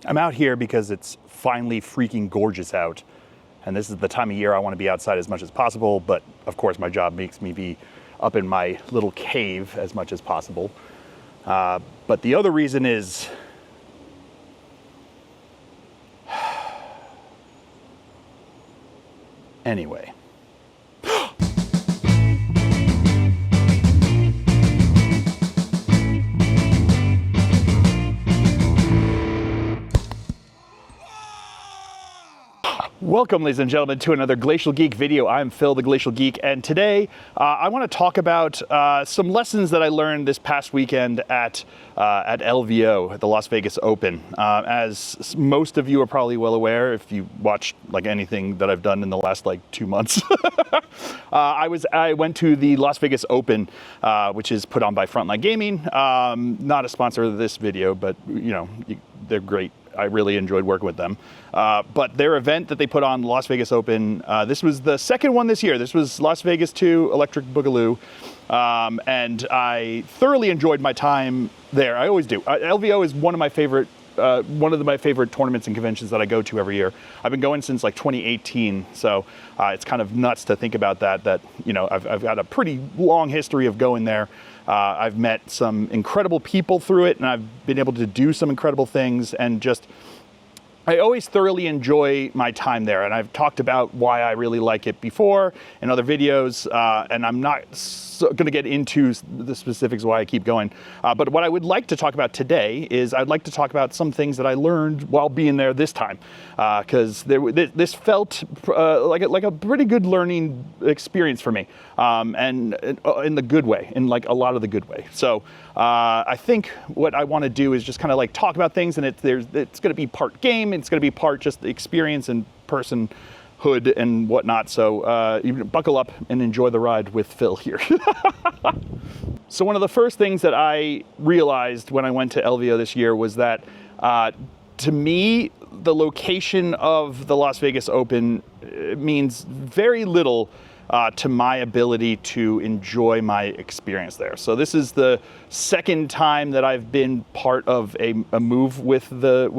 I'm out here because it's finally freaking gorgeous out. And this is the time of year I want to be outside as much as possible, but of course my job makes me be up in my little cave as much as possible. But the other reason is anyway. Welcome, ladies and gentlemen, to another Glacial Geek video. I'm Phil, the Glacial Geek, and today I want to talk about some lessons that I learned this past weekend at LVO, at the Las Vegas Open. As most of you are probably well aware, if you watch like anything that I've done in the last 2 months, I went to the Las Vegas Open, which is put on by Frontline Gaming. Not a sponsor of this video, but they're great. I really enjoyed working with them. But their event that they put on, Las Vegas Open, this was the second one this year. This was Las Vegas 2 Electric Boogaloo. And I thoroughly enjoyed my time there. I always do. LVO is one of my favorite tournaments and conventions that I go to every year. I've been going since 2018, so it's kind of nuts to think about that I've got a pretty long history of going there. I've met some incredible people through it, and I've been able to do some incredible things, and I always thoroughly enjoy my time there. And I've talked about why I really like it before in other videos, and I'm not going to get into the specifics why I keep going. But what I would like to talk about today is I'd like to talk about some things that I learned while being there this time, because this felt like a pretty good learning experience for me, and in the good way, in a lot of the good way. So I think what I want to do is just kind of talk about things, and it's going to be part game, it's going to be part just the experience and personhood and whatnot. So you buckle up and enjoy the ride with Phil here. So one of the first things that I realized when I went to LVO this year was that to me, the location of the Las Vegas Open means very little to my ability to enjoy my experience there. So this is the second time that I've been part of a move with the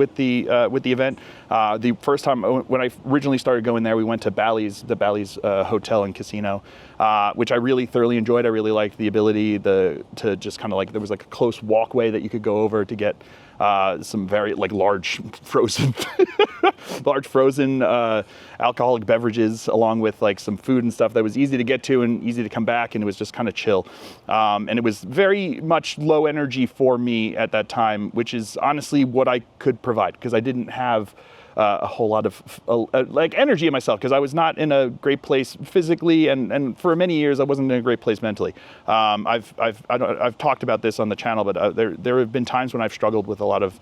event. The first time when I originally started going there, we went to the Bally's Hotel and Casino, which I really thoroughly enjoyed. I really liked the ability to just kind of there was a close walkway that you could go over to get some very large frozen alcoholic beverages, along with some food and stuff that was easy to get to and easy to come back, and it was just kind of chill. And it was very much low energy for me at that time, which is honestly what I could provide, because I didn't have a whole lot of energy in myself, because I was not in a great place physically, and for many years I wasn't in a great place mentally. I've talked about this on the channel, but there have been times when I've struggled with a lot of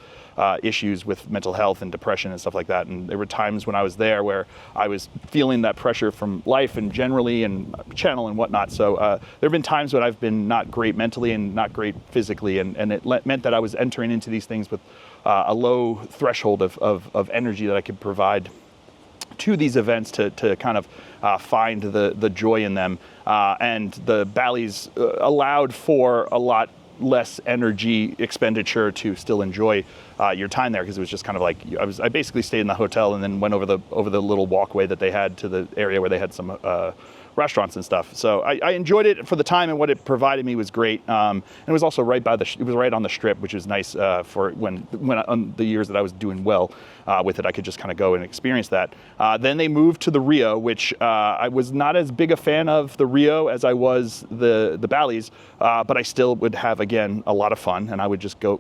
issues with mental health and depression and stuff like that, and there were times when I was there where I was feeling that pressure from life and generally and channel and whatnot. So there have been times when I've been not great mentally and not great physically, and it meant that I was entering into these things with a low threshold of energy that I could provide to these events to kind of find the joy in them. And the Bally's allowed for a lot less energy expenditure to still enjoy your time there, because it was just kind of I basically stayed in the hotel and then went over the little walkway that they had to the area where they had some restaurants and stuff. So I enjoyed it for the time, and what it provided me was great. And it was also right on the Strip, which was nice for when on the years that I was doing well with it, I could just kind of go and experience that. Then they moved to the Rio, which I was not as big a fan of the Rio as I was the Bally's, but I still would have, again, a lot of fun, and I would just go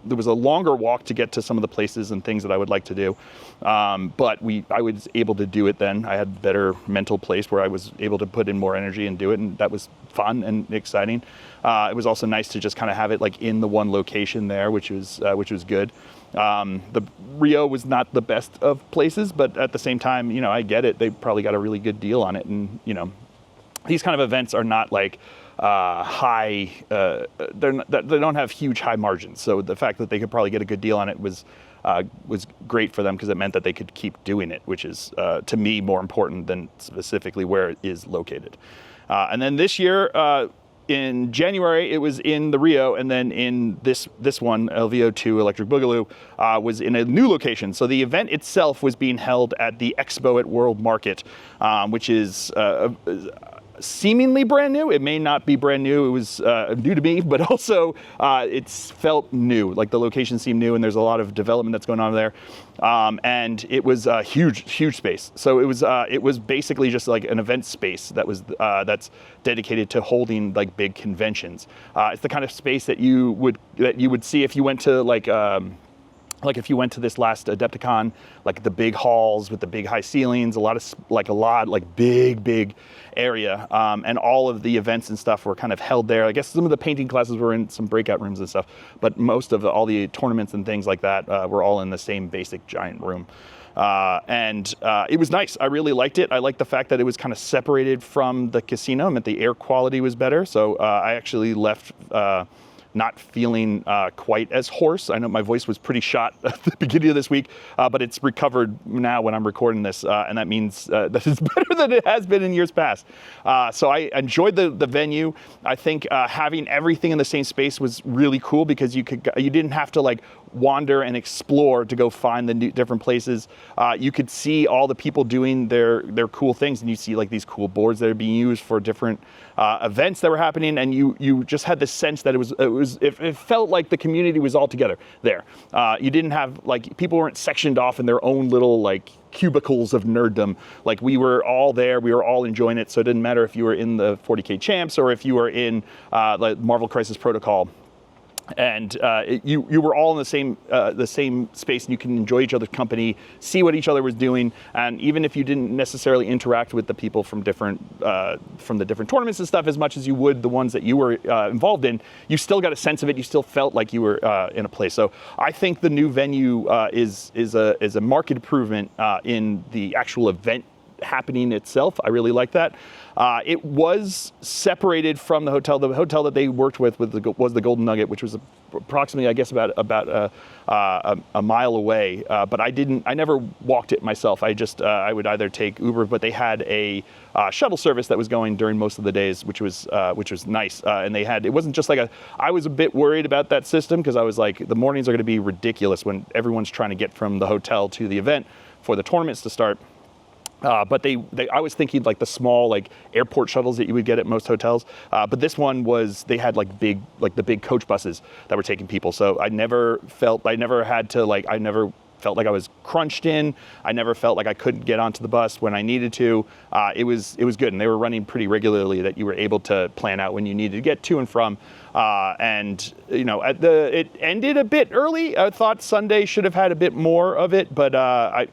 there was a longer walk to get to some of the places and things that I would like to do. But I was able to do it then. I had better mental place where I was able to put in more energy and do it, and that was fun and exciting. It was also nice to just kind of have it in the one location there, which was good. The Rio was not the best of places, but at the same time, I get it. They probably got a really good deal on it, and these kind of events are not high. They don't have huge high margins. So the fact that they could probably get a good deal on it was great for them, because it meant that they could keep doing it, which is to me more important than specifically where it is located. And then this year, in January, it was in the Rio, and then in this one, LVO 2 Electric Boogaloo, was in a new location. So the event itself was being held at the Expo at World Market, which is seemingly brand new. It may not be brand new. It was new to me, but also it's felt new. Like the location seemed new, and there's a lot of development that's going on there. And it was a huge space. So it was basically just like an event space that was that's dedicated to holding like big conventions. It's the kind of space that you would see if you went to like if you went to this last Adepticon, like the big halls with the big high ceilings, a lot big area, and all of the events and stuff were kind of held there. I guess some of the painting classes were in some breakout rooms and stuff, but most of all the tournaments and things like that were all in the same basic giant room. And it was nice. I really liked it. I liked the fact that it was kind of separated from the casino. I meant the air quality was better. So I actually left not feeling quite as hoarse. I know my voice was pretty shot at the beginning of this week, but it's recovered now when I'm recording this, and that means that it's better than it has been in years past. So I enjoyed the venue. I think having everything in the same space was really cool because you didn't have to like wander and explore to go find the different places. You could see all the people doing their cool things, and you see like these cool boards that are being used for different events that were happening, and you just had the sense that it felt like the community was all together there. You didn't have like people weren't sectioned off in their own little like cubicles of nerddom. Like we were all there, we were all enjoying it. So it didn't matter if you were in the 40K Champs or if you were in like Marvel Crisis Protocol. And you were all in the same space, and you can enjoy each other's company, see what each other was doing, and even if you didn't necessarily interact with the people from the different tournaments and stuff as much as you would the ones that you were involved in, you still got a sense of it. You still felt like you were in a place. So I think the new venue is a marked improvement in the actual event happening itself. I really like that. It was separated from the hotel. The hotel that they worked with was the Golden Nugget, which was approximately, I guess, about a mile away. But I never walked it myself. I would either take Uber, but they had a shuttle service that was going during most of the days, which was nice. And it wasn't just like I was a bit worried about that system because I was like, the mornings are going to be ridiculous when everyone's trying to get from the hotel to the event for the tournaments to start. But I was thinking like the small like airport shuttles that you would get at most hotels. But this one they had the big coach buses that were taking people. So I never felt like I was crunched in. I never felt like I couldn't get onto the bus when I needed to. It was good, and they were running pretty regularly that you were able to plan out when you needed to get to and from. And you know, it ended a bit early. I thought Sunday should have had a bit more of it, but I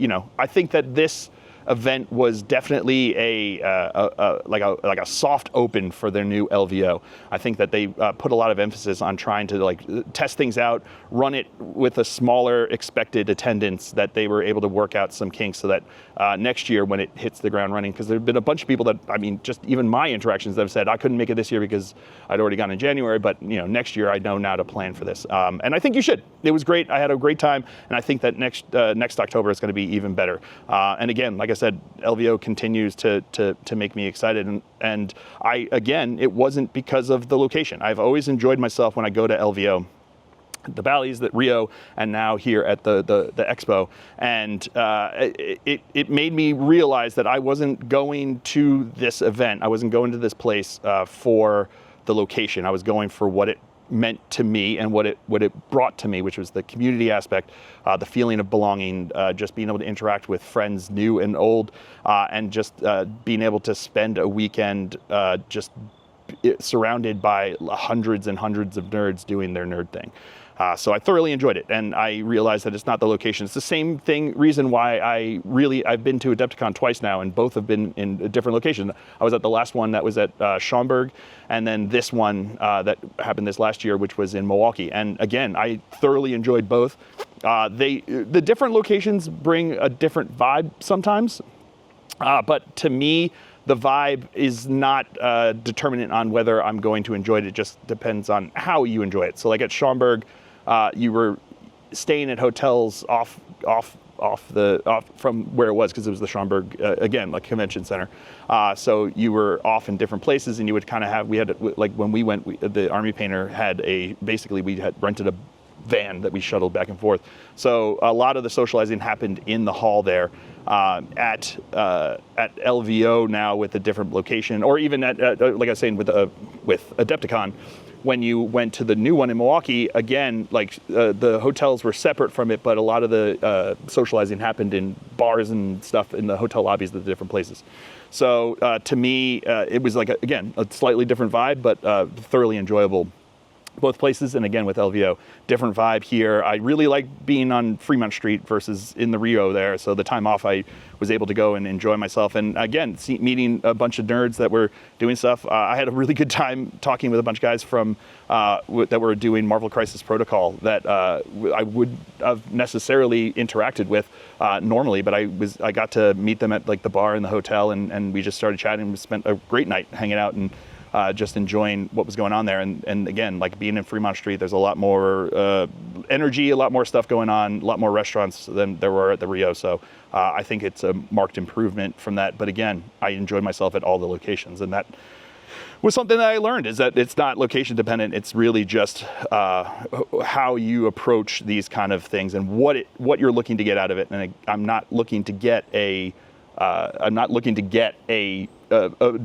think that this event was definitely a soft open for their new LVO. I think that they put a lot of emphasis on trying to like test things out, run it with a smaller expected attendance, that they were able to work out some kinks so that next year when it hits the ground running, because there have been a bunch of people that, I mean, just even my interactions that have said I couldn't make it this year because I'd already gone in January, but you know, next year I know now to plan for this. And I think you should. It was great. I had a great time, and I think that next October is going to be even better. And again, like I said, LVO continues to make me excited, and it wasn't because of the location. I've always enjoyed myself when I go to LVO, the Bally's, the Rio, and now here at the Expo, and it made me realize that I wasn't going to this event, I wasn't going to this place for the location. I was going for what it meant to me and what it brought to me, which was the community aspect, the feeling of belonging, just being able to interact with friends new and old, and just being able to spend a weekend just surrounded by hundreds and hundreds of nerds doing their nerd thing. So I thoroughly enjoyed it, and I realized that it's not the location. It's the same reason why I've been to Adepticon twice now, and both have been in a different location. I was at the last one that was at Schaumburg, and then this one that happened this last year, which was in Milwaukee. And again, I thoroughly enjoyed both. The different locations bring a different vibe sometimes, but to me, the vibe is not determinant on whether I'm going to enjoy it. It just depends on how you enjoy it. So like at Schaumburg, you were staying at hotels off off from where it was, because it was the Schomburg, again, like convention center. So you were off in different places, and you would kind of have, we had, like when we went, the Army Painter had basically we had rented a van that we shuttled back and forth. So a lot of the socializing happened in the hall there. At LVO now with a different location, or even at like I was saying with Adepticon, when you went to the new one in Milwaukee, again, like the hotels were separate from it, but a lot of the socializing happened in bars and stuff in the hotel lobbies of the different places. So to me, it was like, again, a slightly different vibe, but thoroughly enjoyable. Both places, and again with LVO, different vibe here. I really like being on Fremont Street versus in the Rio there. So the time off, I was able to go and enjoy myself. And again, meeting a bunch of nerds that were doing stuff. I had a really good time talking with a bunch of guys from that were doing Marvel Crisis Protocol that I would have necessarily interacted with normally, but I got to meet them at like the bar in the hotel, and we just started chatting. We spent a great night hanging out and just enjoying what was going on there. And again, like being in Fremont Street, there's a lot more energy, a lot more stuff going on, a lot more restaurants than there were at the Rio. So I think it's a marked improvement from that. But again, I enjoyed myself at all the locations. And that was something that I learned, is that it's not location dependent. It's really just how you approach these kind of things and what you're looking to get out of it. And I'm not looking to get a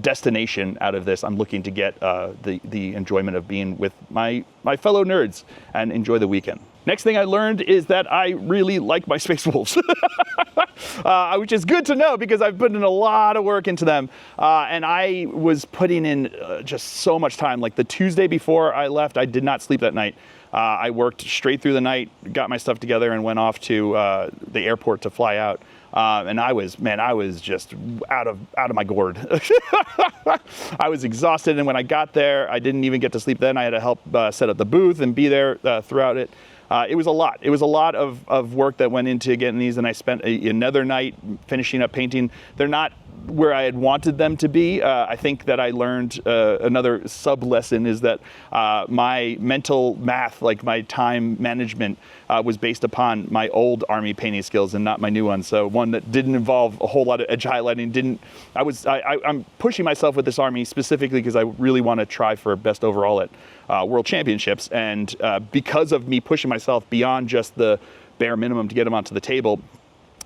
destination out of this. I'm looking to get the enjoyment of being with my fellow nerds and enjoy the weekend. Next thing I learned is that I really like my Space Wolves, which is good to know because I've put in a lot of work into them. And I was putting in just so much time. Like the Tuesday before I left, I did not sleep that night. I worked straight through the night, got my stuff together, and went off to the airport to fly out. And I was just out of my gourd. I was exhausted, and when I got there, I didn't even get to sleep then. I had to help set up the booth and be there throughout it. It was a lot. It was a lot of work that went into getting these, and I spent another night finishing up painting. They're not where I had wanted them to be. I think that I learned another sub-lesson is that my mental math, like my time management, was based upon my old Army painting skills and not my new one. So one that didn't involve a whole lot of edge highlighting. I'm pushing myself with this Army specifically because I really want to try for best overall at World Championships. And because of me pushing myself beyond just the bare minimum to get them onto the table,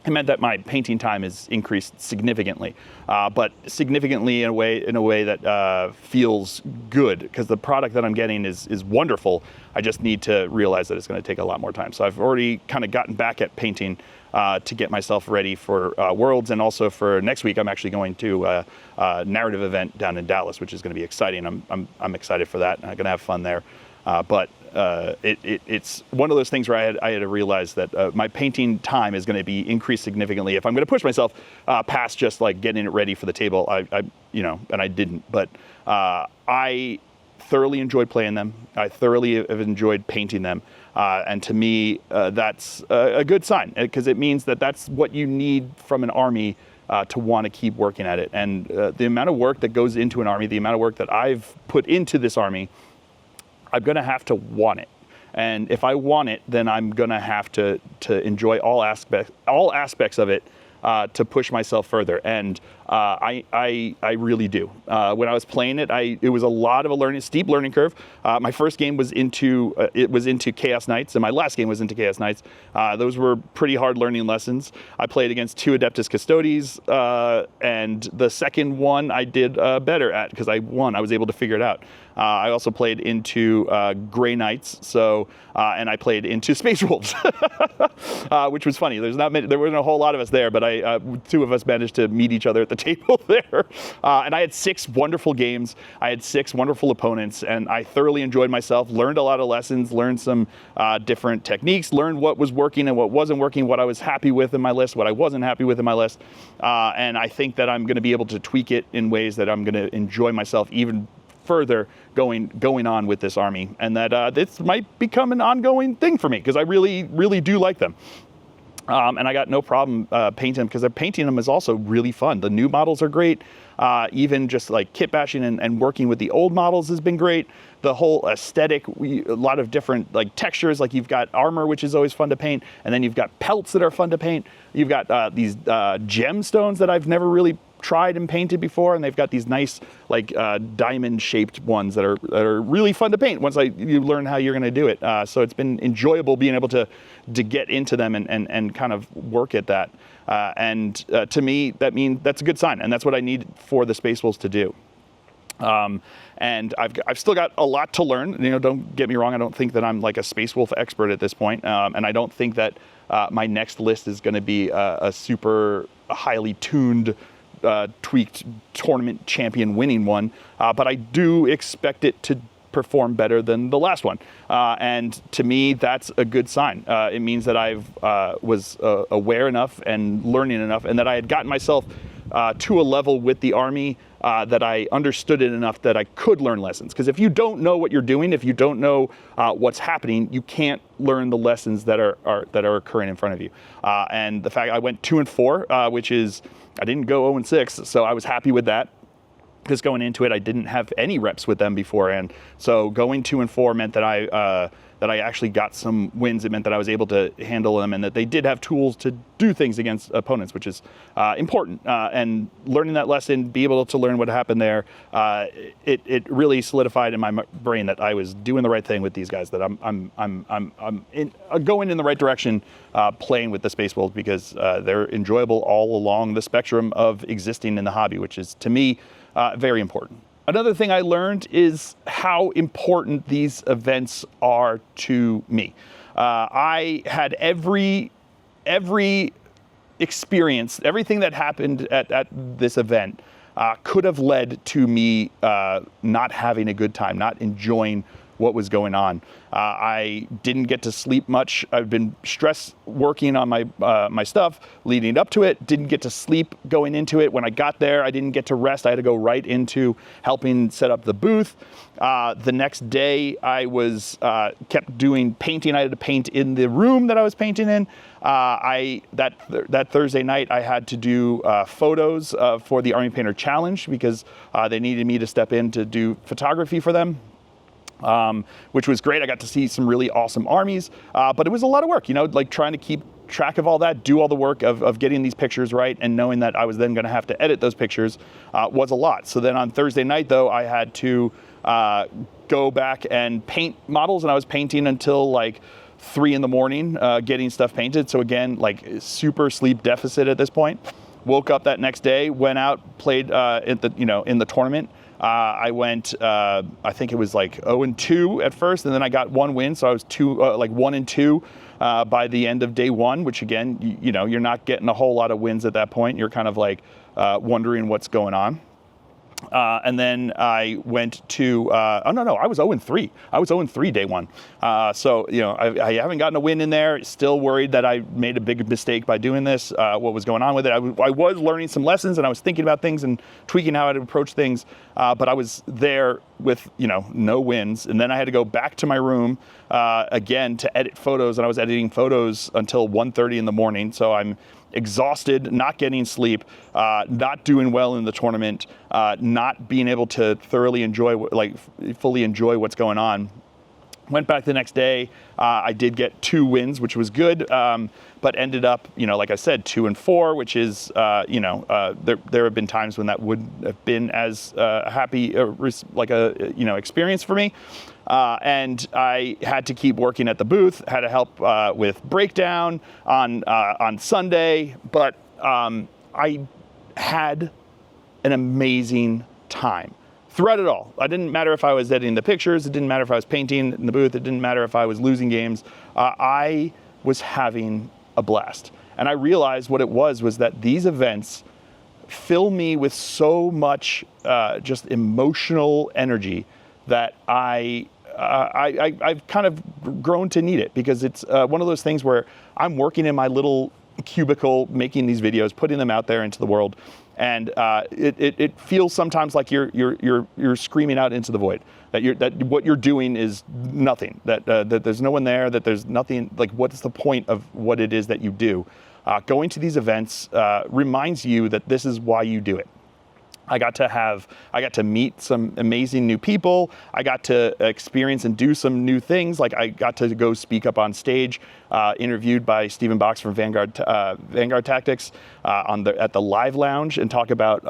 it meant that my painting time is increased significantly, but significantly in a way that feels good, because the product that I'm getting is wonderful. I just need to realize that it's going to take a lot more time. So I've already kind of gotten back at painting to get myself ready for Worlds, and also for next week I'm actually going to a narrative event down in Dallas, which is going to be exciting. I'm excited for that, and I'm going to have fun there. But it's one of those things where I had to realize that my painting time is going to be increased significantly if I'm going to push myself past just like getting it ready for the table. And I didn't, but I thoroughly enjoyed playing them. I thoroughly have enjoyed painting them, and to me, that's a good sign, because it means that that's what you need from an Army. To want to keep working at it, and the amount of work that goes into an Army, the amount of work that I've put into this Army, I'm going to have to want it. And if I want it, then I'm going to have to enjoy all aspects of it to push myself further. And I really do. When I was playing it, it was a lot of a steep learning curve. My first game was into Chaos Knights, and my last game was into Chaos Knights. Those were pretty hard learning lessons. I played against 2 Adeptus Custodes, and the second one I did better at because I won. I was able to figure it out. I also played into Grey Knights, and I played into Space Wolves, which was funny. There wasn't a whole lot of us there, but 2 of us managed to meet each other at the table there. And I had 6 wonderful games. I had 6 wonderful opponents, and I thoroughly enjoyed myself, learned a lot of lessons, learned some different techniques, learned what was working and what wasn't working, what I was happy with in my list, what I wasn't happy with in my list. And I think that I'm going to be able to tweak it in ways that I'm going to enjoy myself even further going on with this Army, and that this might become an ongoing thing for me because I really do like them. And I got no problem painting them, because painting them is also really fun. The new models are great. Even just like kit bashing and working with the old models has been great. The whole aesthetic, a lot of different like textures, like you've got armor, which is always fun to paint. And then you've got pelts that are fun to paint. You've got these gemstones that I've never really tried and painted before, and they've got these nice like diamond shaped ones that are really fun to paint once you learn how you're going to do it. So it's been enjoyable being able to get into them and kind of work at that. And to me, that's a good sign, and that's what I need for the Space Wolves to do. And I've still got a lot to learn. You know, don't get me wrong. I don't think that I'm like a Space Wolf expert at this point. And I don't think that my next list is going to be a super highly tuned, tweaked tournament champion winning one. But I do expect it to perform better than the last one. And to me, that's a good sign. It means that was aware enough and learning enough, and that I had gotten myself to a level with the army that I understood it enough that I could learn lessons. Because if you don't know what you're doing, if you don't know what's happening, you can't learn the lessons that are occurring in front of you. And the fact I went 2 and 4, which is, I didn't go 0 and 6, so I was happy with that. Because going into it, I didn't have any reps with them beforehand. So going 2 and 4 meant that I actually got some wins. It meant that I was able to handle them, and that they did have tools to do things against opponents, which is important. And learning that lesson, be able to learn what happened there, it really solidified in my brain that I was doing the right thing with these guys. That I'm going in the right direction, playing with the Space Wolves, because they're enjoyable all along the spectrum of existing in the hobby, which is, to me, very important. Another thing I learned is how important these events are to me. I had every experience, everything that happened at this event could have led to me not having a good time, not enjoying what was going on. I didn't get to sleep much. I've been stressed working on my stuff leading up to it. Didn't get to sleep going into it. When I got there, I didn't get to rest. I had to go right into helping set up the booth. The next day, I was kept doing painting. I had to paint in the room that I was painting in. That Thursday night, I had to do photos for the Army Painter Challenge, because they needed me to step in to do photography for them. Which was great. I got to see some really awesome armies, but it was a lot of work, you know, like trying to keep track of all that, do all the work of getting these pictures right, and knowing that I was then going to have to edit those pictures was a lot. So then on Thursday night, though, I had to go back and paint models, and I was painting until like 3 in the morning, getting stuff painted. So again, like super sleep deficit at this point. Woke up that next day, went out, played in the tournament. I went, I think it was like 0 and 2 at first, and then I got 1 win, so I was 1 and 2 by the end of day 1. Which again, you're not getting a whole lot of wins at that point. You're kind of like wondering what's going on. And then I went to, I was 0 and 3. I was 0 and 3 day 1. So, I haven't gotten a win in there. Still worried that I made a big mistake by doing this, what was going on with it. I was learning some lessons, and I was thinking about things and tweaking how I'd approach things. But I was there with, no wins. And then I had to go back to my room again to edit photos. And I was editing photos until 1:30 in the morning. So I'm exhausted, not getting sleep, not doing well in the tournament, not being able to thoroughly fully enjoy what's going on. Went back the next day. I did get 2 wins, which was good, but ended up, like I said, 2 and 4, which is, there have been times when that wouldn't have been as happy, experience for me. And I had to keep working at the booth, had to help with breakdown on Sunday, but I had an amazing time throughout it all. It didn't matter if I was editing the pictures, it didn't matter if I was painting in the booth, it didn't matter if I was losing games. I was having a blast. And I realized what it was that these events fill me with so much just emotional energy that I've kind of grown to need it, because it's one of those things where I'm working in my little cubicle, making these videos, putting them out there into the world, and it feels sometimes like you're screaming out into the void. That what you're doing is nothing. That there's no one there. That there's nothing. Like, what's the point of what it is that you do? Going to these events reminds you that this is why you do it. I got to meet some amazing new people. I got to experience and do some new things. Like, I got to go speak up on stage, interviewed by Stephen Box from Vanguard Tactics at the Live Lounge, and talk about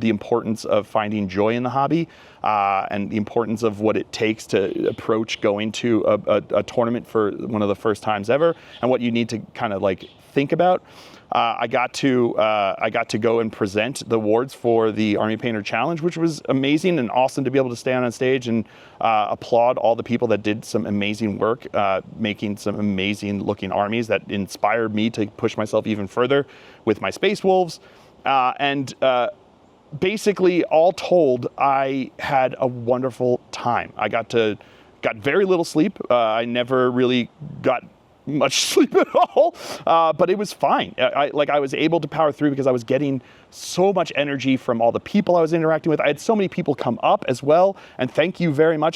the importance of finding joy in the hobby and the importance of what it takes to approach going to a tournament for one of the first times ever, and what you need to kind of like think about. I got to go and present the awards for the Army Painter Challenge, which was amazing and awesome to be able to stand on stage and applaud all the people that did some amazing work, making some amazing looking armies that inspired me to push myself even further with my Space Wolves. Basically, all told, I had a wonderful time. I got very little sleep. I never really got much sleep at all, but it was fine. I was able to power through because I was getting so much energy from all the people I was interacting with. I had so many people come up as well, and thank you very much.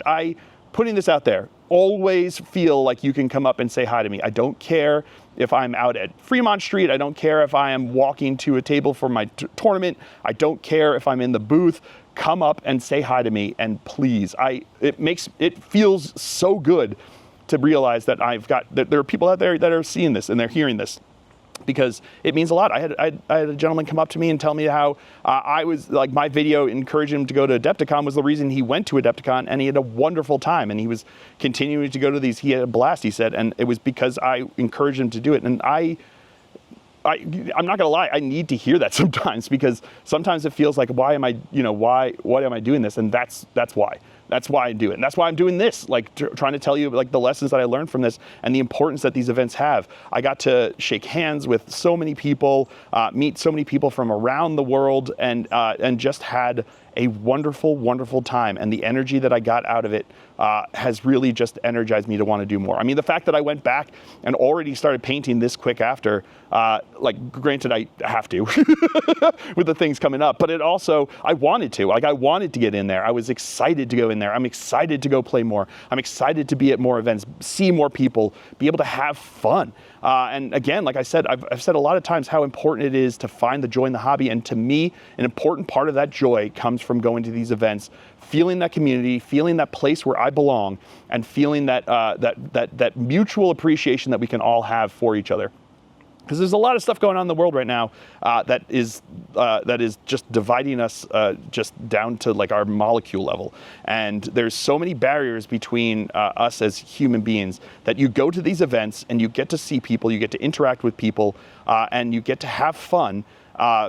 Putting this out there, always feel like you can come up and say hi to me. I don't care if I'm out at Fremont Street. I don't care if I am walking to a table for my tournament. I don't care if I'm in the booth. Come up and say hi to me, and please. It feels so good to realize that there are people out there that are seeing this and they're hearing this, because it means a lot. I had a gentleman come up to me and tell me how I was, like, my video encouraging him to go to Adepticon was the reason he went to Adepticon, and he had a wonderful time, and he was continuing to go to these. He had a blast, he said, and it was because I encouraged him to do it. And I'm not gonna lie, I need to hear that sometimes, because sometimes it feels like, why am I doing this? And that's why. That's why I do it. And that's why I'm doing this, like trying to tell you like the lessons that I learned from this and the importance that these events have. I got to shake hands with so many people, meet so many people from around the world, and just had a wonderful, wonderful time. And the energy that I got out of it has really just energized me to want to do more. I mean, the fact that I went back and already started painting this quick after, like, granted, I have to with the things coming up, but it also, I wanted to get in there. I was excited to go in there. I'm excited to go play more. I'm excited to be at more events, see more people, be able to have fun. And again, like I said, I've said a lot of times how important it is to find the joy in the hobby. And to me, an important part of that joy comes from going to these events, feeling that community, feeling that place where I belong, and feeling that mutual appreciation that we can all have for each other. Because there's a lot of stuff going on in the world right now that is just dividing us just down to like our molecule level. And there's so many barriers between us as human beings that you go to these events and you get to see people, you get to interact with people, and you get to have fun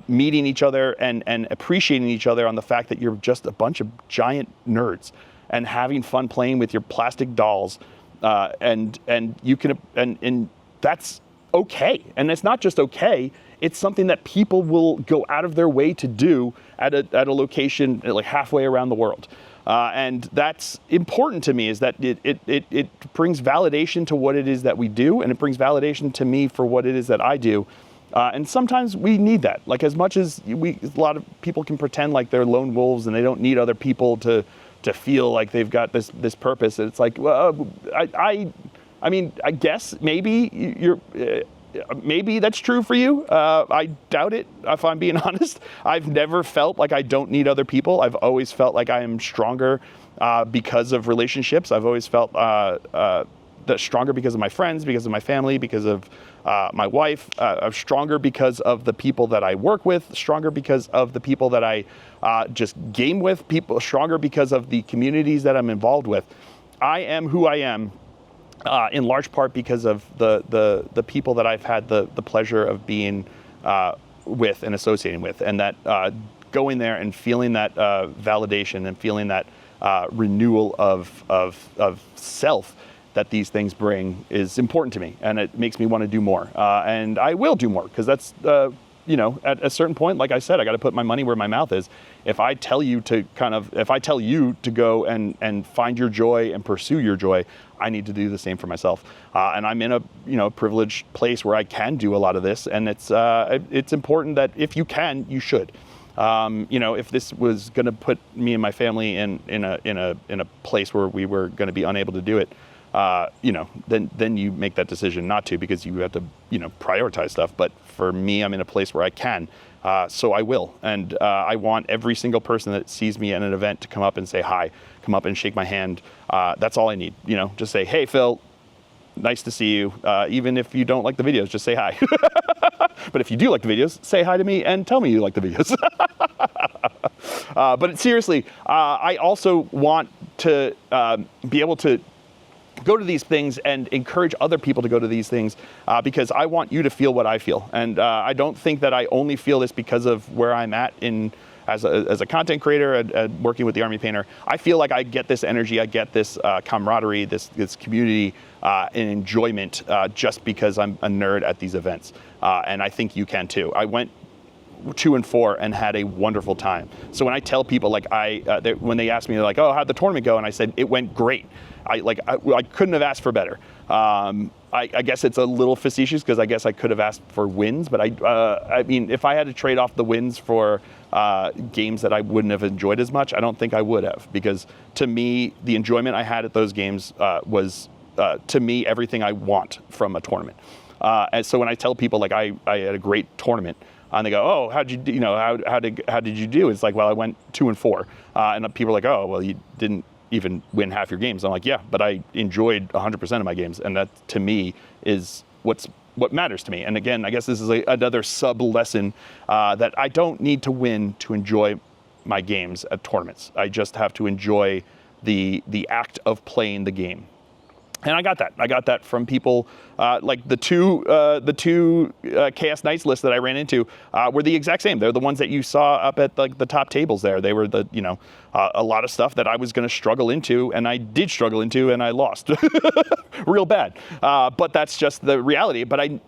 meeting each other and appreciating each other on the fact that you're just a bunch of giant nerds and having fun playing with your plastic dolls. And that's okay. And it's not just okay, it's something that people will go out of their way to do at a location like halfway around the world. And that's important to me, is that it brings validation to what it is that we do, and it brings validation to me for what it is that I do. And sometimes we need that. Like, as much as a lot of people can pretend like they're lone wolves and they don't need other people to feel like they've got this purpose. It's like, well, I mean, I guess maybe maybe that's true for you. I doubt it, if I'm being honest. I've never felt like I don't need other people. I've always felt like I am stronger because of relationships. I've always felt stronger because of my friends, because of my family, because of my wife. I'm stronger because of the people that I work with, stronger because of the people that I just game with, stronger because of the communities that I'm involved with. I am who I am. In large part because of the people that I've had the pleasure of being with and associating with, and that going there and feeling that validation and feeling that renewal of self that these things bring is important to me, and it makes me want to do more. And I will do more, because that's at a certain point, like I said, I got to put my money where my mouth is. If I tell you to go and find your joy and pursue your joy, I need to do the same for myself. And I'm in a privileged place where I can do a lot of this, and it's important that if you can, you should. If this was going to put me and my family in a place where we were going to be unable to do it, then you make that decision not to, because you have to, prioritize stuff. But for me, I'm in a place where I can, so I will. And I want every single person that sees me at an event to come up and say hi, come up and shake my hand. That's all I need. Just say, hey, Phil, nice to see you. Even if you don't like the videos, just say hi. But if you do like the videos, say hi to me and tell me you like the videos. But seriously, I also want to be able to go to these things and encourage other people to go to these things, because I want you to feel what I feel. And I don't think that I only feel this because of where I'm at as a content creator and working with the Army Painter. I feel like I get this energy, I get this camaraderie, this community and enjoyment just because I'm a nerd at these events. And I think you can too. I went 2 and 4 and had a wonderful time. So when I tell people, when they ask me, they're like, oh, how'd the tournament go? And I said, it went great. I couldn't have asked for better. I guess it's a little facetious, because I guess I could have asked for wins, but I mean, if I had to trade off the wins for games that I wouldn't have enjoyed as much, I don't think I would have, because to me, the enjoyment I had at those games was, to me, everything I want from a tournament. And so when I tell people I had a great tournament, and they go, oh, how did you do? It's like, well, I went 2 and 4, and people are like, oh, well, you didn't even win half your games. I'm like, yeah, but I enjoyed 100% of my games, and that to me is what matters to me. And again, I guess this is another sub lesson that I don't need to win to enjoy my games at tournaments. I just have to enjoy the act of playing the game. And I got that. I got that from people like the two Chaos Knights lists that I ran into were the exact same. They're the ones that you saw up at the top tables there. They were a lot of stuff that I was going to struggle into, and I did struggle into, and I lost real bad. But that's just the reality. But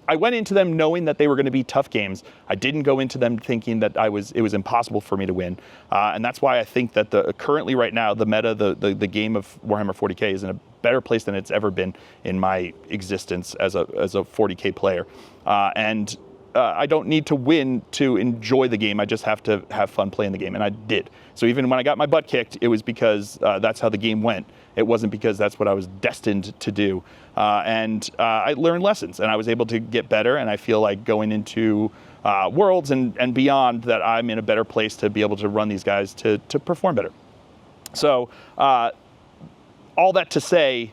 I went into them knowing that they were going to be tough games. I didn't go into them thinking that it was impossible for me to win. And that's why I think that currently right now, the meta, the game of Warhammer 40K is in a better place than it's ever been in my existence as a 40K player. And I don't need to win to enjoy the game. I just have to have fun playing the game, and I did. So even when I got my butt kicked, it was because that's how the game went. It wasn't because that's what I was destined to do. And I learned lessons, and I was able to get better, and I feel like going into Worlds and beyond, that I'm in a better place to be able to run these guys to perform better. So all that to say,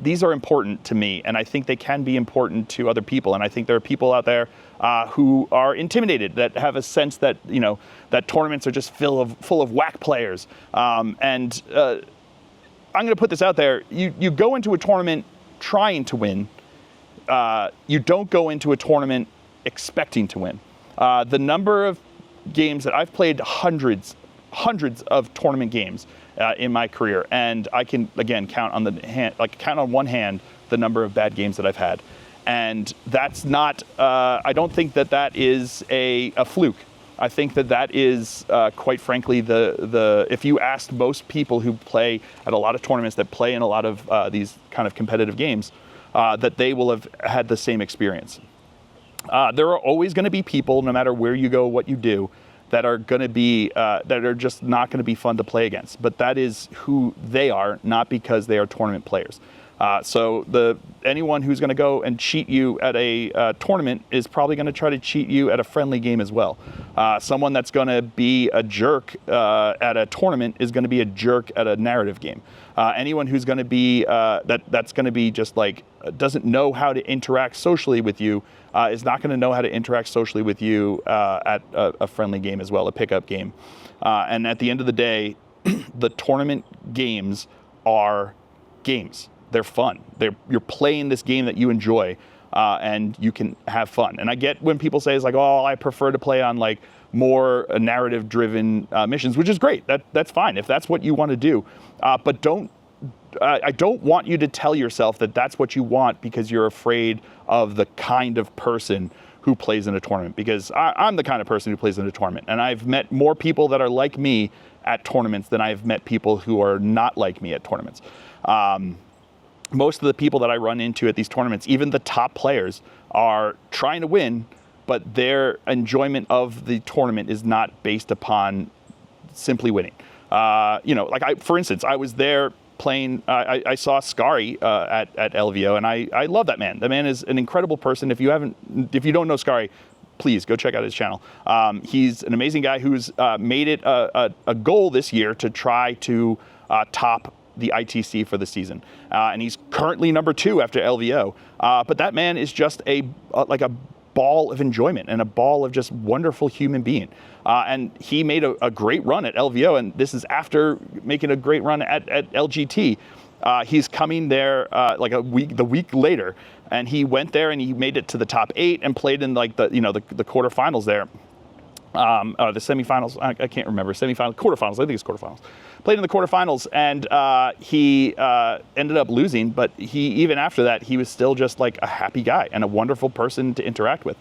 these are important to me, and I think they can be important to other people. And I think there are people out there who are intimidated, that have a sense that that tournaments are just full of whack players. And I'm going to put this out there: you go into a tournament trying to win. You don't go into a tournament expecting to win. The number of games that I've played, hundreds of tournament games in my career, and I can again count on one hand the number of bad games that I've had, and that's not. I don't think that is a fluke. I think that is quite frankly the if you asked most people who play at a lot of tournaments, that play in a lot of these kind of competitive games, that they will have had the same experience. There are always going to be people, no matter where you go, what you do, that are going to be that are just not going to be fun to play against. But that is who they are, not because they are tournament players. So anyone who's going to go and cheat you at a tournament is probably going to try to cheat you at a friendly game as well. Someone that's going to be a jerk at a tournament is going to be a jerk at a narrative game. Anyone who's going to be that's going to be just doesn't know how to interact socially with you is not going to know how to interact socially with you at a friendly game as well, a pickup game. And at the end of the day, the tournament games are games. They're fun. You're playing this game that you enjoy, and you can have fun. And I get when people say, it's like, oh, I prefer to play on more narrative-driven missions, which is great. That's fine if that's what you want to do. But I don't want you to tell yourself that that's what you want because you're afraid of the kind of person who plays in a tournament. Because I'm the kind of person who plays in a tournament, and I've met more people that are like me at tournaments than I've met people who are not like me at tournaments. Most of the people that I run into at these tournaments, even the top players, are trying to win, but their enjoyment of the tournament is not based upon simply winning. For instance, I was there playing. I saw Scary at LVO, and I love that man. The man is an incredible person. If you don't know Scary, please go check out his channel. He's an amazing guy who's made it a goal this year to try to top the ITC for the season, and he's currently number 2 after LVO. But that man is just a ball of enjoyment and a ball of just wonderful human being. And he made a great run at LVO, and this is after making a great run at LGT. He's coming there the week later, and he went there and he made it to the top 8 and played in the quarterfinals there. The semifinals, I can't remember, quarterfinals, I think it's quarterfinals. Played in the quarterfinals, and he ended up losing, but even after that, he was still just like a happy guy and a wonderful person to interact with.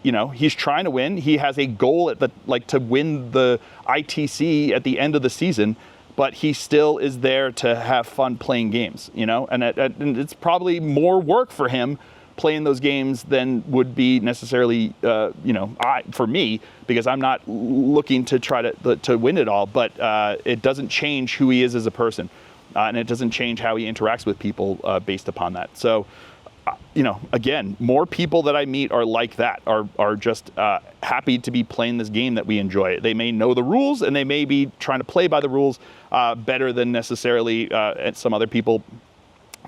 He's trying to win. He has a goal to win the ITC at the end of the season, but he still is there to have fun playing games, and it's probably more work for him playing those games than would be necessarily, for me, because I'm not looking to try to win it all. But it doesn't change who he is as a person, and it doesn't change how he interacts with people based upon that. So, again, more people that I meet are like that, are just happy to be playing this game that we enjoy. They may know the rules, and they may be trying to play by the rules better than necessarily some other people.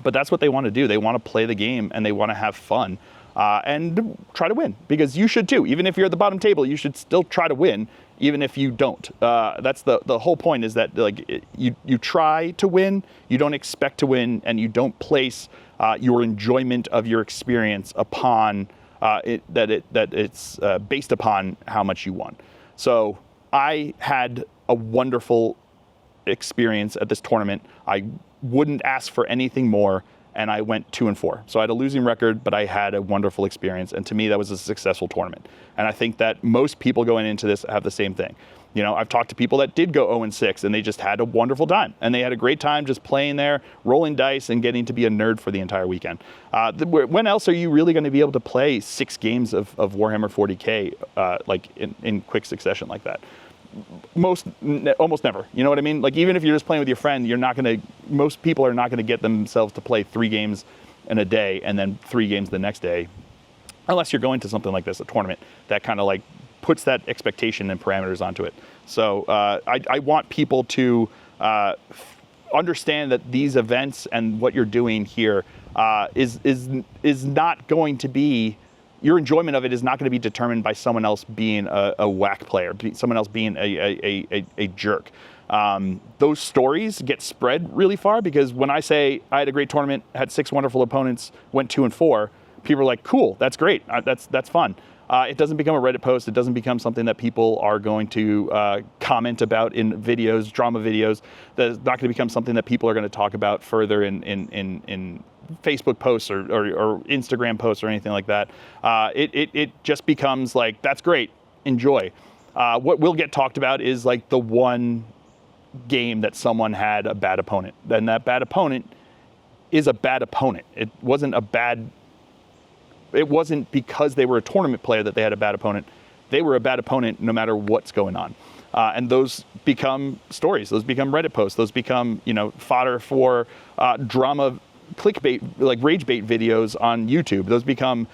But that's what they want to do. They want to play the game, and they want to have fun and try to win, because you should too. Even if you're at the bottom table, you should still try to win, even if you don't. That's the whole point, is that you try to win, you don't expect to win, and you don't place your enjoyment of your experience upon it's based upon how much you won. So I had a wonderful experience at this tournament. I wouldn't ask for anything more, and I went 2-4. So I had a losing record, but I had a wonderful experience, and to me that was a successful tournament. And I think that most people going into this have the same thing. I've talked to people that did go 0-6, and they just had a wonderful time, and they had a great time just playing there, rolling dice, and getting to be a nerd for the entire weekend. When else are you really going to be able to play 6 games of Warhammer 40K in quick succession like that? Almost never. You know what I mean? Even if you're just playing with your friend, most people are not going to get themselves to play 3 games in a day and then 3 games the next day, unless you're going to something like this, a tournament that kind of puts that expectation and parameters onto it. So I want people to understand that these events and what you're doing here is not going to be, your enjoyment of it is not going to be determined by someone else being a whack player, someone else being a jerk. Those stories get spread really far, because when I say I had a great tournament, had 6 wonderful opponents, went 2-4, people are like, cool, that's great, that's fun. It doesn't become a Reddit post. It doesn't become something that people are going to comment about in videos, drama videos. That's not going to become something that people are going to talk about further in Facebook posts or Instagram posts or anything like that. It just becomes like, that's great, enjoy. What will get talked about is the one game that someone had a bad opponent. Then that bad opponent is a bad opponent. It wasn't because they were a tournament player that they had a bad opponent. They were a bad opponent no matter what's going on. And those become stories. Those become Reddit posts. Those become, fodder for drama, clickbait, rage bait videos on YouTube. Those become,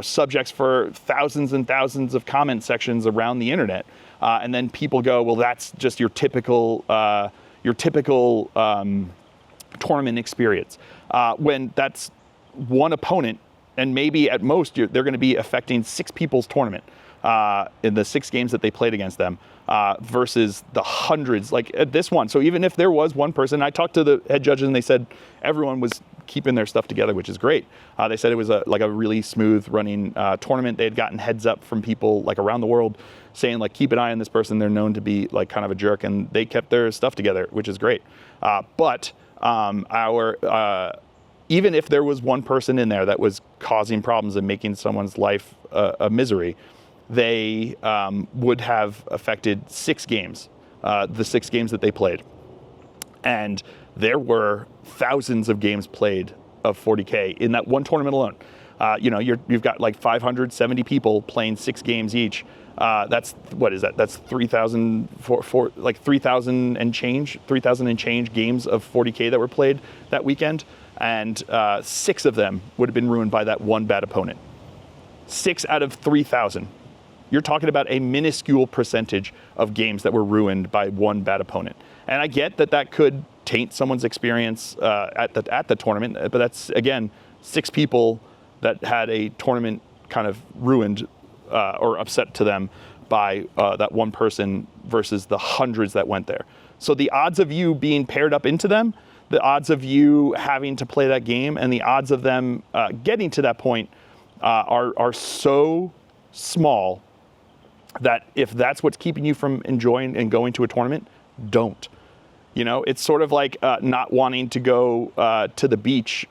subjects for thousands and thousands of comment sections around the internet. And then people go, well, that's just your typical tournament experience. When that's one opponent, and maybe at most they're going to be affecting 6 people's tournament in the 6 games that they played against them, versus the hundreds at this one. So even if there was one person, I talked to the head judges and they said everyone was keeping their stuff together, which is great. They said it was a really smooth running tournament. They had gotten heads up from people around the world saying keep an eye on this person. They're known to be kind of a jerk, and they kept their stuff together, which is great. But even if there was one person in there that was causing problems and making someone's life a misery, they would have affected 6 games, the 6 games that they played. And there were thousands of games played of 40K in that one tournament alone. You've got like 570 people playing 6 games each. That's what is that? That's 3,000 3,000 and change games of 40K that were played that weekend, and 6 of them would have been ruined by that one bad opponent. 6 out of 3,000. You're talking about a minuscule percentage of games that were ruined by one bad opponent. And I get that could taint someone's experience at the tournament, but that's, again, 6 people that had a tournament kind of ruined or upset to them by that one person versus the hundreds that went there. So the odds of you being paired up into them, the odds of you having to play that game, and the odds of them getting to that point are so small that if that's what's keeping you from enjoying and going to a tournament, don't. It's sort of like not wanting to go to the beach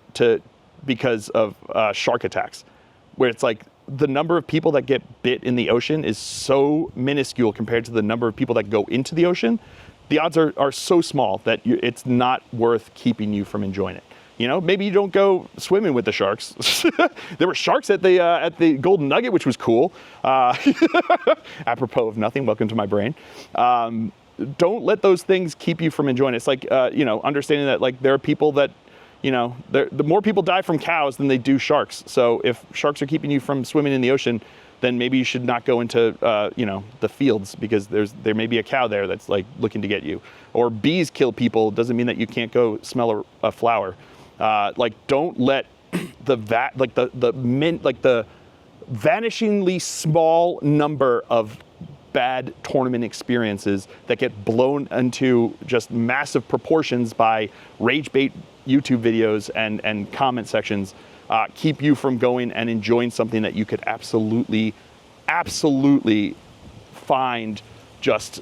because of shark attacks, where it's like the number of people that get bit in the ocean is so minuscule compared to the number of people that go into the ocean. The odds are so small that it's not worth keeping you from enjoying it. Maybe you don't go swimming with the sharks. There were sharks at the Golden Nugget, which was cool. Apropos of nothing, welcome to my brain. Don't let those things keep you from enjoying it. It's like, understanding that like there are people that, the more people die from cows than they do sharks. So if sharks are keeping you from swimming in the ocean, then maybe you should not go into, the fields, because there may be a cow there that's like looking to get you. Or bees kill people, doesn't mean that you can't go smell a flower. Don't let the vanishingly small number of bad tournament experiences that get blown into just massive proportions by rage bait YouTube videos and comment sections keep you from going and enjoying something that you could absolutely find just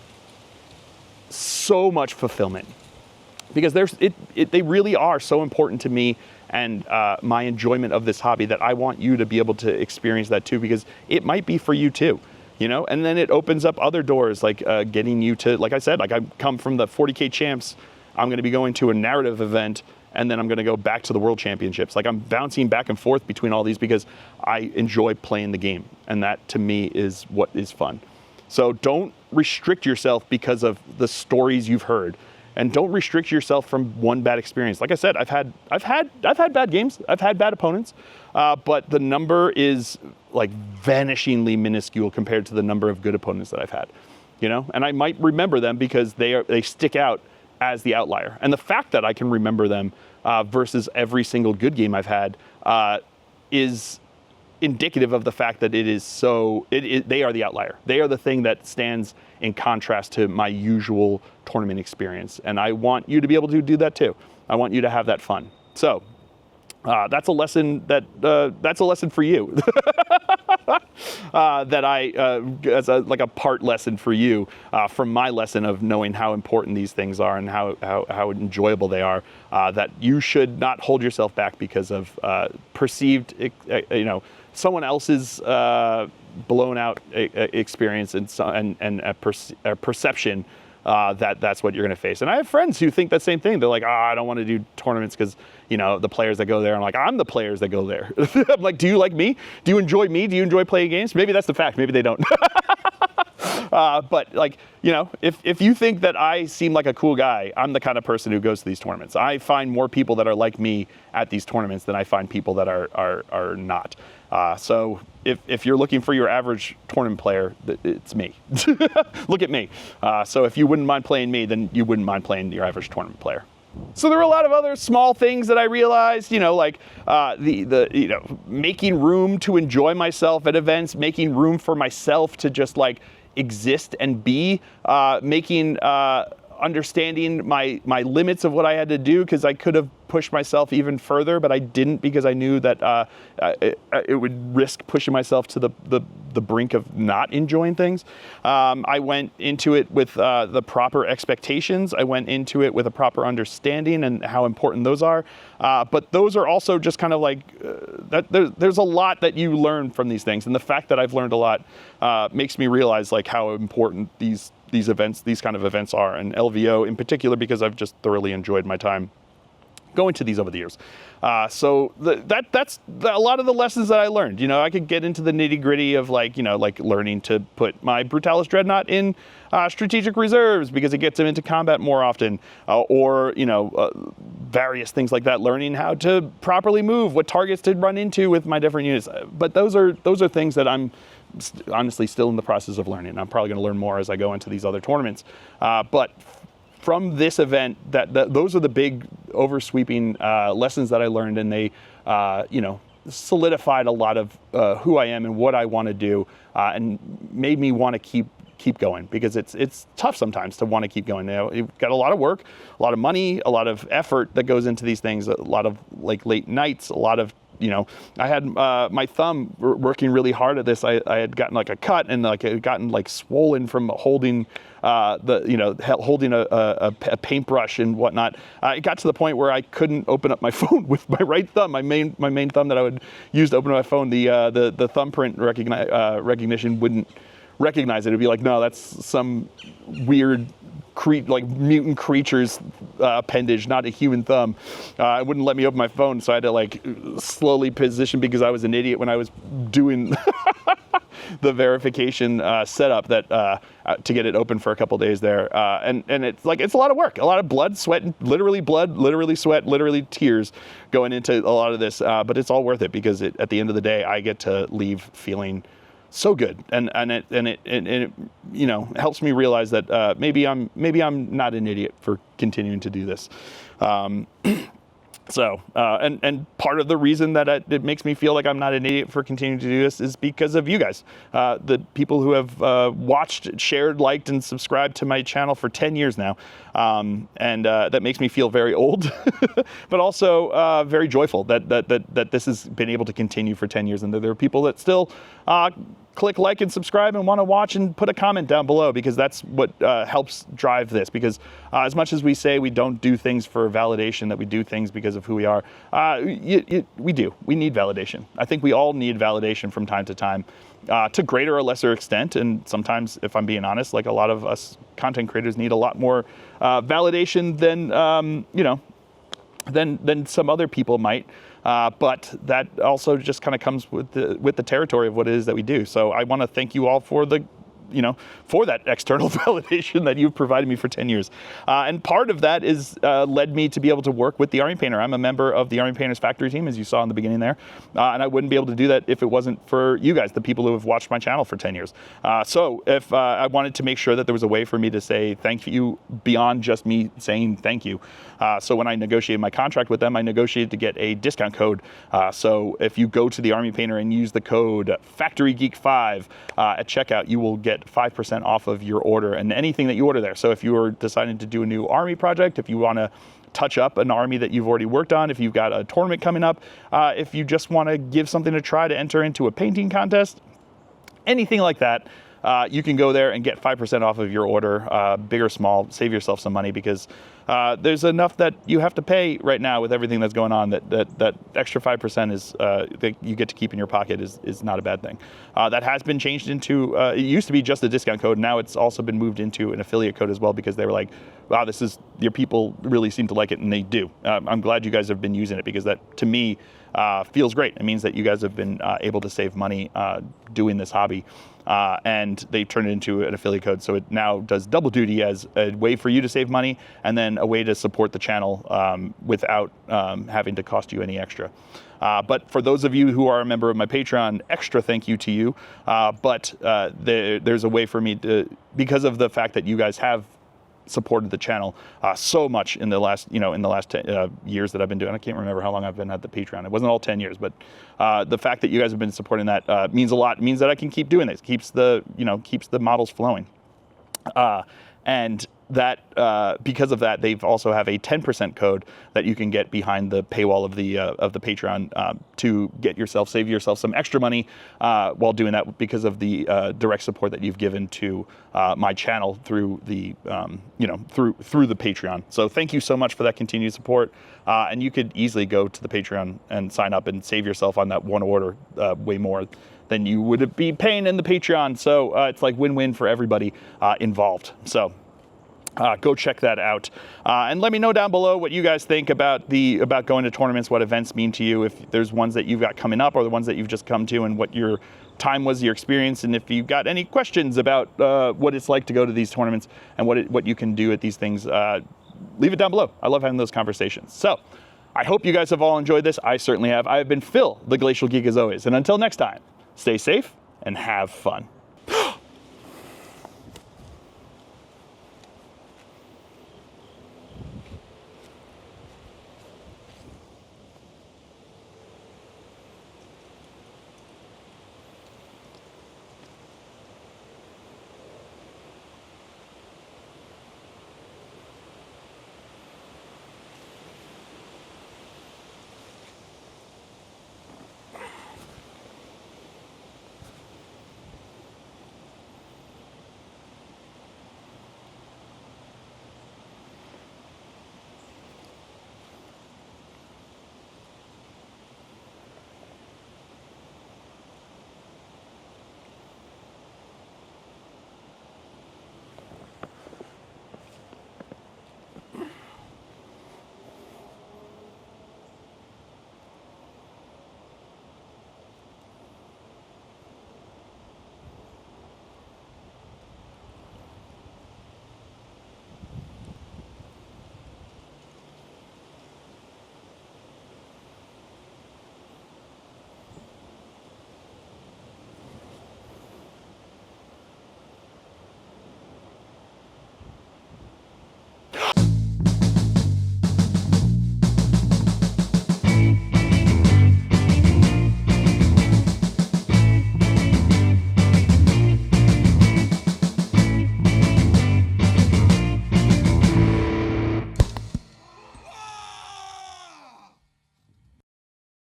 so much fulfillment. Because they really are so important to me and my enjoyment of this hobby that I want you to be able to experience that too, because it might be for you too, and then it opens up other doors, like getting you to, like I said, like I come from the 40K champs, I'm going to be going to a narrative event, and then I'm going to go back to the world championships. Like I'm bouncing back and forth between all these because I enjoy playing the game, and that to me is what is fun. So don't restrict yourself because of the stories you've heard. And don't restrict yourself from one bad experience. Like I said, I've had bad games. I've had bad opponents, but the number is like vanishingly minuscule compared to the number of good opponents that I've had. And I might remember them because they stick out as the outlier. And the fact that I can remember them versus every single good game I've had is indicative of the fact that they are the outlier. They are the thing that stands in contrast to my usual tournament experience. And I want you to be able to do that too. I want you to have that fun. So that's a lesson for you. As a part lesson for you from my lesson of knowing how important these things are and how enjoyable they are, that you should not hold yourself back because of perceived, someone else's blown out experience and a perception that's what you're going to face. And I have friends who think that same thing. They're like, I don't want to do tournaments because, the players that go there. I'm like, I'm the players that go there. I'm like, do you like me? Do you enjoy me? Do you enjoy playing games? Maybe that's the fact. Maybe they don't. But like, if you think that I seem like a cool guy, I'm the kind of person who goes to these tournaments. I find more people that are like me at these tournaments than I find people that are not. So if you're looking for your average tournament player, it's me. Look at me. So if you wouldn't mind playing me, then you wouldn't mind playing your average tournament player. So there were a lot of other small things that I realized, like making room to enjoy myself at events, making room for myself to just like exist and be, understanding my limits of what I had to do, because I could have pushed myself even further, but I didn't, because I knew that it would risk pushing myself to the brink of not enjoying things. I went into it with the proper expectations. I went into it with a proper understanding and how important those are. But those are also just kind of like there's a lot that you learn from these things, and the fact that I've learned a lot makes me realize like how important these kind of events are, and LVO in particular, because I've just thoroughly enjoyed my time go into these over the years. So that's a lot of the lessons that I learned. You know, I could get into the nitty gritty of like learning to put my Brutalis Dreadnought in strategic reserves because it gets them into combat more often, or various things like that. Learning how to properly move, what targets to run into with my different units. But those are things that I'm honestly still in the process of learning. I'm probably going to learn more as I go into these other tournaments. But from this event, those are the big oversweeping lessons that I learned, and they, solidified a lot of who I am and what I want to do, and made me want to keep going, because it's tough sometimes to want to keep going. You've got a lot of work, a lot of money, a lot of effort that goes into these things, a lot of like late nights, a lot of I had my thumb working really hard at this. I had gotten like a cut, and like it had gotten like swollen from holding holding a paintbrush and whatnot. It got to the point where I couldn't open up my phone with my right thumb. My main thumb that I would use to open up my phone, the thumbprint recognition wouldn't recognize it. It'd be like, no, that's some weird mutant creature's appendage, not a human thumb. It wouldn't let me open my phone, so I had to like slowly position, because I was an idiot when I was doing the verification setup to get it open for a couple days there. And it's a lot of work, a lot of blood, sweat, literally sweat, literally tears going into a lot of this. But it's all worth it, because at the end of the day, I get to leave feeling so good, and it helps me realize that maybe I'm not an idiot for continuing to do this. So part of the reason that it makes me feel like I'm not an idiot for continuing to do this is because of you guys, the people who have watched, shared, liked, and subscribed to my channel for 10 years now, and that makes me feel very old, but also very joyful that this has been able to continue for 10 years, and that there are people that still click like and subscribe and want to watch and put a comment down below, because that's what helps drive this. Because as much as we say we don't do things for validation, that we do things because of who we are, we do. We need validation. I think we all need validation from time to time, to greater or lesser extent. And sometimes, if I'm being honest, like a lot of us content creators need a lot more validation than some other people might. But that also just kind of comes with the territory of what it is that we do. So I want to thank you all for for that external validation that you've provided me for 10 years. And part of that is led me to be able to work with the Army Painter. I'm a member of the Army Painters factory team, as you saw in the beginning there. And I wouldn't be able to do that if it wasn't for you guys, the people who have watched my channel for 10 years. So if I wanted to make sure that there was a way for me to say thank you beyond just me saying thank you. So when I negotiated my contract with them, I negotiated to get a discount code. So if you go to the Army Painter and use the code FactoryGeek5 at checkout, you will get 5% off of your order and anything that you order there. So if you are deciding to do a new army project, if you want to touch up an army that you've already worked on, if you've got a tournament coming up, if you just want to give something a try to enter into a painting contest, anything like that, you can go there and get 5% off of your order, big or small. Save yourself some money, because there's enough that you have to pay right now with everything that's going on, that extra 5% is that you get to keep in your pocket is not a bad thing. That has been changed into, it used to be just a discount code. Now it's also been moved into an affiliate code as well, because they were like, wow, your people really seem to like it, and they do. I'm glad you guys have been using it, because that, to me, feels great. It means that you guys have been able to save money doing this hobby. And they turned it into an affiliate code, so it now does double duty as a way for you to save money, and then a way to support the channel without having to cost you any extra. But for those of you who are a member of my Patreon, extra thank you to you. But there's a way for me to, because of the fact that you guys have supported the channel so much in the last, years that I've been doing. I can't remember how long I've been at the Patreon. It wasn't all 10 years, but the fact that you guys have been supporting that means a lot. It means that I can keep doing this. Keeps the models flowing. And that because of that, they've also have a 10% code that you can get behind the paywall of the Patreon to save yourself some extra money while doing that, because of the direct support that you've given to my channel through the through the Patreon. So thank you so much for that continued support. And you could easily go to the Patreon and sign up and save yourself on that one order way more than you would be paying in the Patreon. So it's like win-win for everybody involved. So Go check that out, and let me know down below what you guys think about going to tournaments, what events mean to you, if there's ones that you've got coming up or the ones that you've just come to, and what your time was, your experience, and if you've got any questions about what it's like to go to these tournaments and what you can do at these things, leave it down below. I love having those conversations. So I hope you guys have all enjoyed this. I certainly have. I have been Phil, the Glacial Geek, as always, and until next time, stay safe and have fun.